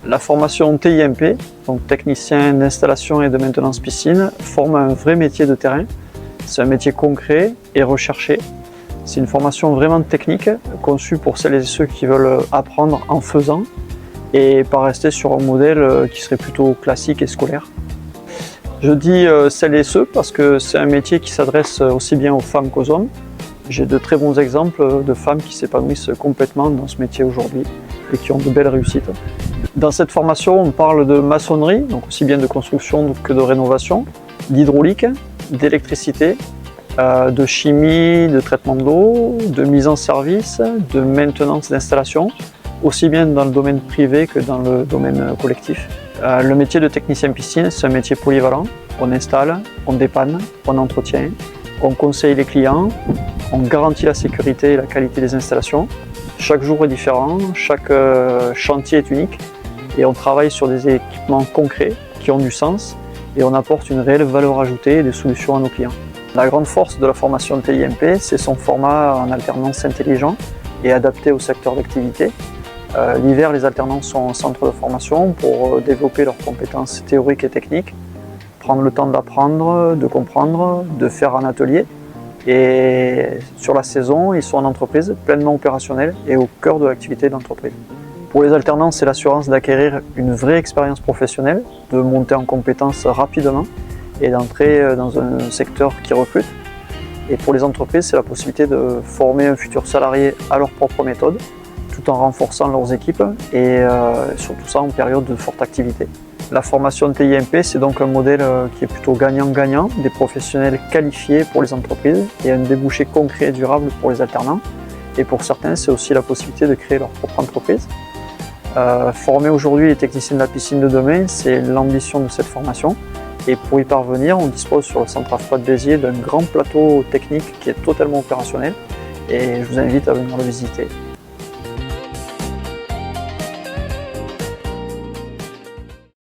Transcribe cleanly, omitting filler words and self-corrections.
La formation TIMP, donc technicien d'installation et de maintenance piscine, forme un vrai métier de terrain. C'est un métier concret et recherché. C'est une formation vraiment technique, conçue pour celles et ceux qui veulent apprendre en faisant et pas rester sur un modèle qui serait plutôt classique et scolaire. Je dis celles et ceux parce que c'est un métier qui s'adresse aussi bien aux femmes qu'aux hommes. J'ai de très bons exemples de femmes qui s'épanouissent complètement dans ce métier aujourd'hui et qui ont de belles réussites. Dans cette formation, on parle de maçonnerie, donc aussi bien de construction que de rénovation, d'hydraulique, d'électricité, de chimie, de traitement de l'eau, de mise en service, de maintenance d'installation, aussi bien dans le domaine privé que dans le domaine collectif. Le métier de technicien piscine, c'est un métier polyvalent. On installe, on dépanne, on entretient, on conseille les clients, on garantit la sécurité et la qualité des installations. Chaque jour est différent, chaque chantier est unique et on travaille sur des équipements concrets qui ont du sens et on apporte une réelle valeur ajoutée et des solutions à nos clients. La grande force de la formation TIMP, c'est son format en alternance intelligent et adapté au secteur d'activité. L'hiver, les alternants sont en centre de formation pour développer leurs compétences théoriques et techniques, prendre le temps d'apprendre, de comprendre, de faire un atelier. Et sur la saison, ils sont en entreprise, pleinement opérationnels et au cœur de l'activité de l'entreprise. Pour les alternants, c'est l'assurance d'acquérir une vraie expérience professionnelle, de monter en compétences rapidement et d'entrer dans un secteur qui recrute. Et pour les entreprises, c'est la possibilité de former un futur salarié à leur propre méthode, tout en renforçant leurs équipes et surtout ça en période de forte activité. La formation TIMP, c'est donc un modèle qui est plutôt gagnant-gagnant, des professionnels qualifiés pour les entreprises et un débouché concret et durable pour les alternants. Et pour certains, c'est aussi la possibilité de créer leur propre entreprise. Former aujourd'hui les techniciens de la piscine de demain, c'est l'ambition de cette formation. Et pour y parvenir, on dispose sur le centre AFPA de Béziers d'un grand plateau technique qui est totalement opérationnel et je vous invite à venir le visiter.